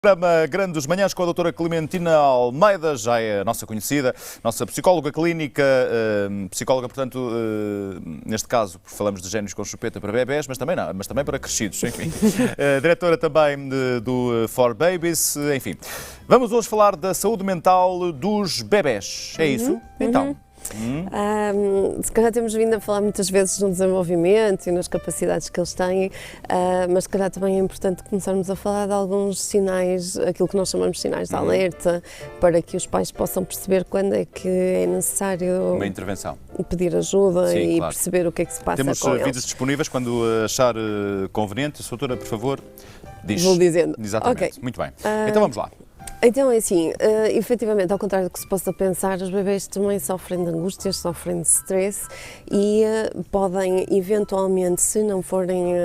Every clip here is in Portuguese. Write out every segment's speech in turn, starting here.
Programa Grande dos Manhãs com a doutora Clementina Almeida, já é a nossa conhecida, nossa psicóloga clínica, psicóloga, portanto, neste caso, falamos de génios com chupeta para bebés, mas também para crescidos, enfim. Diretora também do For Babies, enfim. Vamos hoje falar da saúde mental dos bebés, é isso? Então. Se calhar temos vindo a falar muitas vezes no desenvolvimento e nas capacidades que eles têm, mas se calhar também é importante começarmos a falar de alguns sinais, aquilo que nós chamamos de sinais de alerta, para que os pais possam perceber quando é que é necessário uma intervenção, pedir ajuda. Sim, e claro. perceber o que é que se passa Temos com vídeos eles. disponíveis quando achar conveniente. Doutora, por favor, diz. Vou dizendo. Exatamente, Ok. muito bem. Então vamos lá. Então é assim, efetivamente, ao contrário do que se possa pensar, os bebês também sofrem de angústias, sofrem de stress e podem eventualmente, se não forem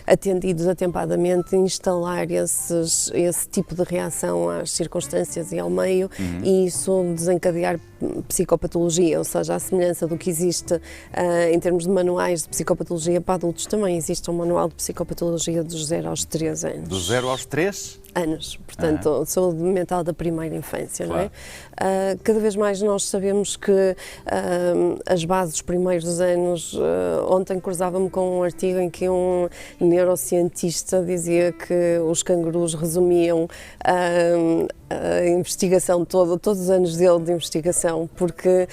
atendidos atempadamente, instalar esse tipo de reação às circunstâncias e ao meio e isso desencadear psicopatologia, ou seja, à semelhança do que existe em termos de manuais de psicopatologia para adultos, também existe um manual de psicopatologia dos 0 aos 3 anos. Do 0 aos 3? Anos, portanto, saúde mental da primeira infância, Claro. não é? Cada vez mais nós sabemos que as bases dos primeiros anos, ontem cruzava-me com um artigo em que um neurocientista dizia que os cangurus resumiam a investigação toda, todos os anos dele de investigação, porque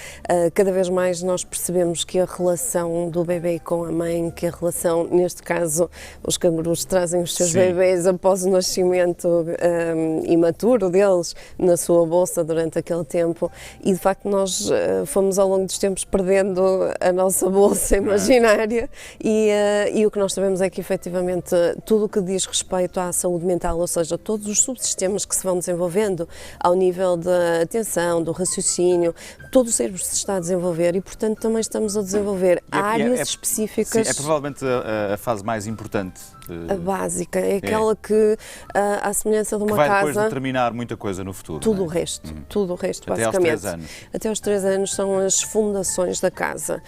cada vez mais nós percebemos que a relação do bebê com a mãe, que a relação, neste caso, os cangurus trazem os seus Sim. bebês após o nascimento imaturo deles na sua bolsa durante aquele tempo e de facto nós fomos ao longo dos tempos perdendo a nossa bolsa imaginária e o que nós sabemos é que efetivamente tudo o que diz respeito à saúde mental, ou seja, todos os subsistemas que se vão desenvolvendo ao nível da atenção, do raciocínio, todo o cérebro se está a desenvolver e portanto também estamos a desenvolver áreas específicas. Sim, é provavelmente a fase mais importante. A básica, é aquela que, à semelhança de uma que vai casa, depois determinar muita coisa no futuro. tudo não o é? resto, tudo o resto, Até aos basicamente. 3 anos. Até aos 3 anos são as fundações da casa.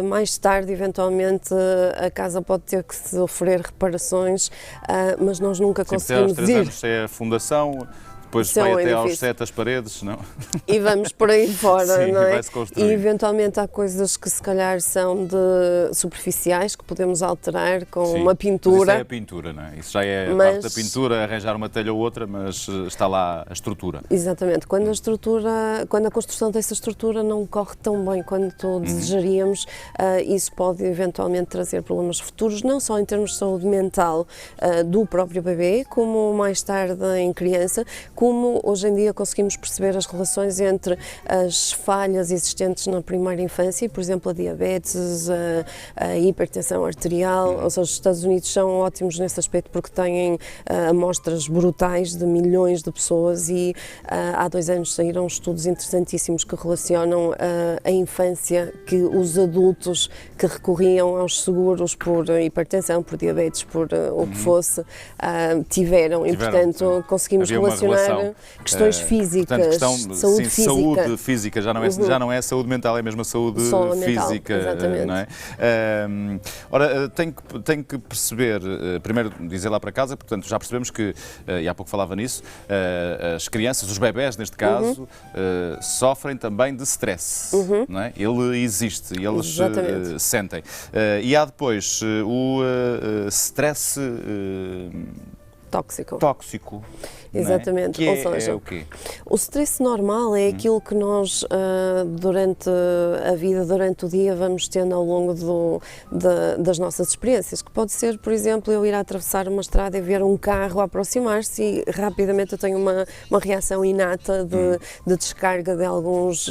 Mais tarde, eventualmente, a casa pode ter que sofrer reparações, mas nós nunca Sim, até aos conseguimos 3 ir. anos é a fundação, depois Isso é vai um até aos edifício. 7 as paredes, não? E vamos por aí fora, Sim, não é? vai-se construir. E eventualmente há coisas que se calhar são de superficiais, que podemos alterar com Sim, uma mas pintura. isso é a pintura, não é? Isso já é a Mas- parte da pintura, arranjar uma telha ou outra, mas está lá a estrutura. Exatamente, quando a construção dessa estrutura não corre tão bem quanto desejaríamos, isso pode eventualmente trazer problemas futuros, não só em termos de saúde mental do próprio bebê, como mais tarde em criança, como hoje em dia conseguimos perceber as relações entre as falhas existentes na primeira infância, por exemplo, a diabetes, a hipertensão arterial, ou seja, os Estados Unidos são ótimos nesse aspecto porque têm amostras brutais de milhões de pessoas e há 2 anos saíram estudos interessantíssimos que relacionam a infância que os adultos que recorriam aos seguros por hipertensão, por diabetes, por o que fosse, tiveram e, portanto, sim. conseguimos Havia uma relacionar relação, questões físicas, portanto, saúde sim, física. saúde física, já não é saúde mental, é mesmo a saúde Só a mental, física, exatamente. não é? Ora, tem que perceber, primeiro dizer lá para casa, portanto, já percebemos que, e há pouco falava nisso, as crianças, os bebés neste caso, sofrem também de stress, não é? Ele existe e eles Exatamente. sentem. E há depois o stress Tóxico. tóxico. não é? Exatamente, Que ou é seja, o quê? o stress normal é aquilo que nós, durante a vida, durante o dia, vamos tendo ao longo das nossas experiências, que pode ser, por exemplo, eu ir a atravessar uma estrada e ver um carro aproximar-se e rapidamente eu tenho uma reação inata de descarga de algumas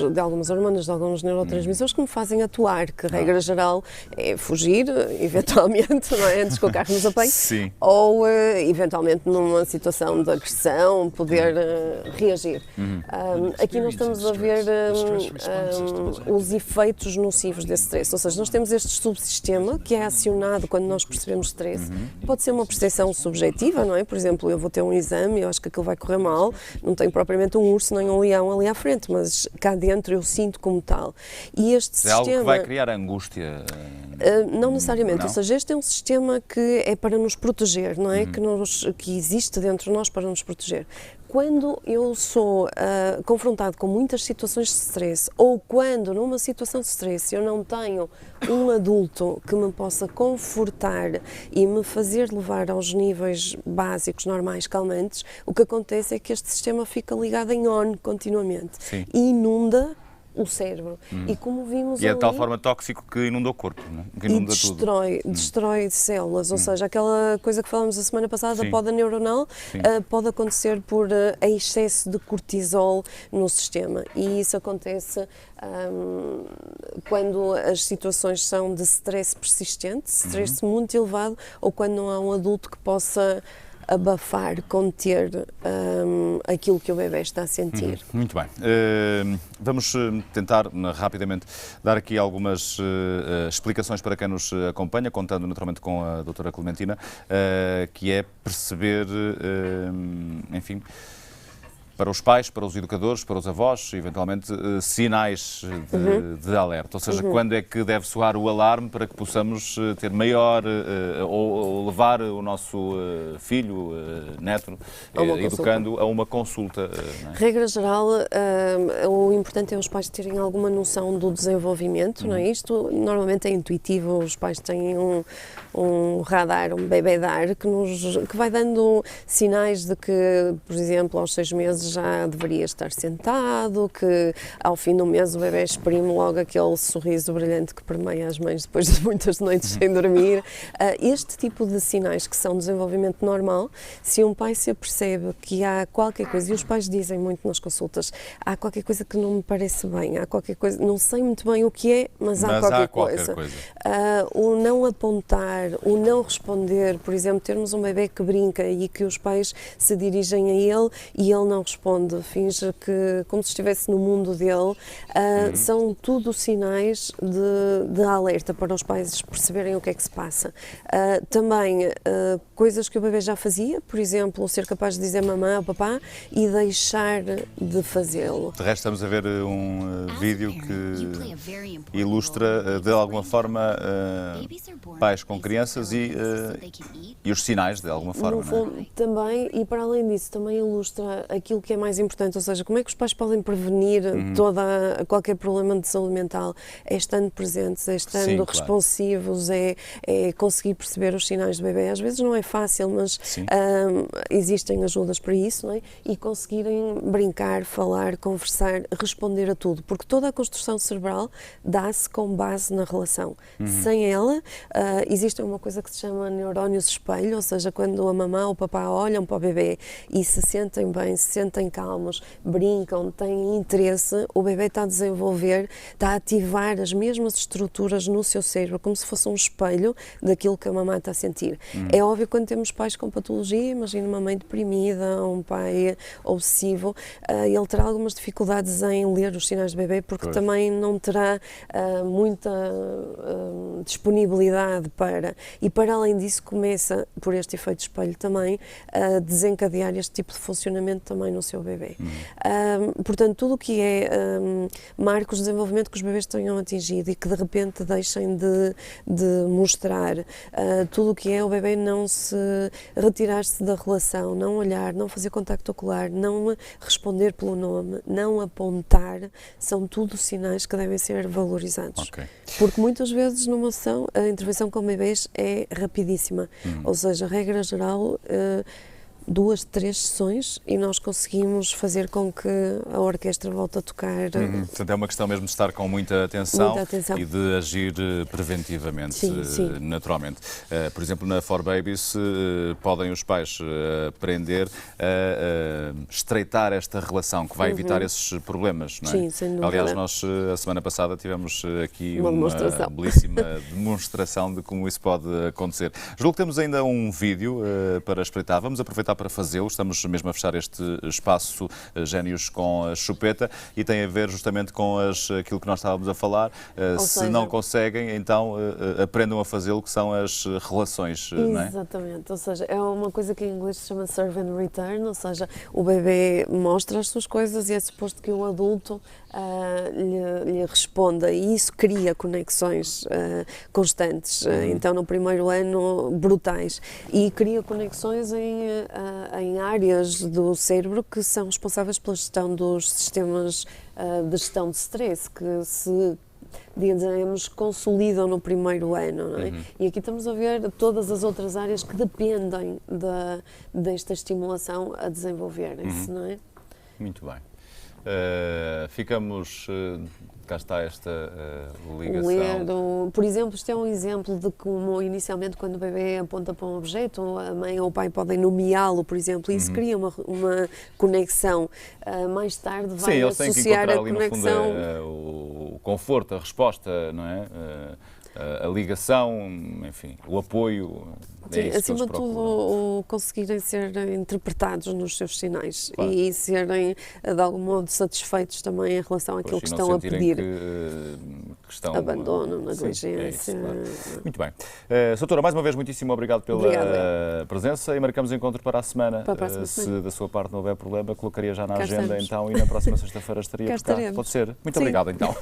hormonas, de alguns neurotransmissores que me fazem atuar, que regra geral é fugir, eventualmente, não é? Antes que o carro nos apanhe, Sim. ou eventualmente numa situação de agressão depressão, poder reagir. Aqui nós estamos a ver os efeitos nocivos desse stress, ou seja, nós temos este subsistema que é acionado quando nós percebemos stress. Pode ser uma percepção subjetiva, não é? Por exemplo, eu vou ter um exame e eu acho que aquilo vai correr mal, não tenho propriamente um urso nem um leão ali à frente, mas cá dentro eu sinto como tal. E este É sistema... algo que vai criar angústia? Não necessariamente, Não? ou seja, este é um sistema que é para nos proteger, não é? Que existe dentro de nós para nos proteger. Quando eu sou confrontado com muitas situações de stress, ou quando numa situação de stress eu não tenho um adulto que me possa confortar e me fazer levar aos níveis básicos, normais, calmantes, o que acontece é que este sistema fica ligado em on continuamente. Sim. E inunda o cérebro. E como vimos E é de tal ali, forma tóxico que inunda o corpo, não é? Que e inunda tudo. destrói células, ou seja, aquela coisa que falámos a semana passada da Sim. poda neuronal, Sim. pode acontecer por excesso de cortisol no sistema, e isso acontece quando as situações são de stress persistente, stress muito elevado, ou quando não há um adulto que possa abafar, conter aquilo que o bebê está a sentir. Muito bem. Vamos tentar rapidamente dar aqui algumas explicações para quem nos acompanha, contando naturalmente com a doutora Clementina, que é perceber, enfim, para os pais, para os educadores, para os avós, eventualmente, sinais de alerta. Ou seja, quando é que deve soar o alarme para que possamos ter maior, ou levar o nosso filho, neto, educando a uma consulta. Não é? Regra geral, o importante é os pais terem alguma noção do desenvolvimento, não é? Isto normalmente é intuitivo, os pais têm um radar, um bebedar, que vai dando sinais de que, por exemplo, aos 6 meses já deveria estar sentado, que ao fim do mês o bebê exprime logo aquele sorriso brilhante que permeia as mães depois de muitas noites sem dormir. Este tipo de sinais que são desenvolvimento normal, se um pai se apercebe que há qualquer coisa, e os pais dizem muito nas consultas, há qualquer coisa que não me parece bem, há qualquer coisa, não sei muito bem o que é, mas há qualquer coisa. O não apontar, o não responder, por exemplo, termos um bebê que brinca e que os pais se dirigem a ele e ele não responde, finge que como se estivesse no mundo dele, são tudo sinais de alerta para os pais perceberem o que é que se passa. Também coisas que o bebê já fazia, por exemplo, ser capaz de dizer mamã ou papá e deixar de fazê-lo. De resto, estamos a ver um vídeo que ilustra, de alguma forma, pais com crianças e os sinais, de alguma forma. No fundo, também, e para além disso, também ilustra aquilo que é mais importante, ou seja, como é que os pais podem prevenir qualquer problema de saúde mental? É estando presentes, é estando responsivos, é conseguir perceber os sinais do bebê. Às vezes não é fácil, mas existem ajudas para isso, não é? E conseguirem brincar, falar, conversar, responder a tudo, porque toda a construção cerebral dá-se com base na relação. Sem ela, existe uma coisa que se chama neurónios espelho, ou seja, quando a mamã ou o papá olham para o bebê e se sentem bem, se sentem calmos, brincam, têm interesse, o bebê está a desenvolver, está a ativar as mesmas estruturas no seu cérebro, como se fosse um espelho daquilo que a mamãe está a sentir. É óbvio que quando temos pais com patologia, imagina uma mãe deprimida, um pai obsessivo, ele terá algumas dificuldades em ler os sinais do bebê, porque também não terá muita disponibilidade para, e para além disso começa, por este efeito espelho também, a desencadear este tipo de funcionamento também no seu bebê. Portanto, tudo o que é marcos de desenvolvimento que os bebês tenham atingido e que de repente deixem de mostrar, tudo o que é o bebê não se retirar-se da relação, não olhar, não fazer contacto ocular, não responder pelo nome, não apontar, são tudo sinais que devem ser valorizados. Porque muitas vezes numa sessão a intervenção com bebês é rapidíssima, ou seja, regra geral, 2, 3 sessões e nós conseguimos fazer com que a orquestra volte a tocar. Portanto, é uma questão mesmo de estar com muita atenção e de agir preventivamente, naturalmente. Por exemplo, na 4Babies podem os pais aprender a estreitar esta relação que vai evitar esses problemas, não é? Sim, sem dúvida. Aliás, nós a semana passada tivemos aqui uma belíssima demonstração de como isso pode acontecer. Julgo que temos ainda um vídeo para espreitar. Vamos aproveitar para fazê-lo. Estamos mesmo a fechar este espaço Génios com a Chupeta e tem a ver justamente com aquilo que nós estávamos a falar. Se não conseguem, então aprendam a fazê-lo, que são as relações, não é? Exatamente, ou seja, é uma coisa que em inglês se chama serve and return, ou seja, o bebê mostra as suas coisas e é suposto que o adulto lhe responda, e isso cria conexões constantes, então no primeiro ano brutais, e cria conexões em áreas do cérebro que são responsáveis pela gestão dos sistemas de gestão de stress, que se digamos, consolidam no primeiro ano, não é? E aqui estamos a ver todas as outras áreas que dependem desta estimulação a desenvolverem-se, não é? Muito bem. Ficamos, cá está esta ligação. Por exemplo, isto é um exemplo de como inicialmente quando o bebê aponta para um objeto, a mãe ou o pai podem nomeá-lo, por exemplo, e isso cria uma conexão. Mais tarde vai Sim, eles têm que associar encontrar a ali, conexão. no fundo, o conforto, a resposta, não é? A ligação, enfim, o apoio. Sim, é isso acima que de eles tudo, procuram. conseguirem ser interpretados nos seus sinais, Claro. e serem de algum modo satisfeitos também em relação àquilo Pois, que e não estão a sentirem pedir. que estão... Abandono, Sim, negligência. é isso, claro. Muito bem. Doutora, mais uma vez, muitíssimo obrigado pela Obrigada. presença e marcamos encontro para a semana. Para a próxima Se semana. da sua parte não houver problema, colocaria já na Cá agenda estamos. então, e na próxima sexta-feira estaria Cá por cá. estaremos. Pode ser. Muito Sim. obrigado então.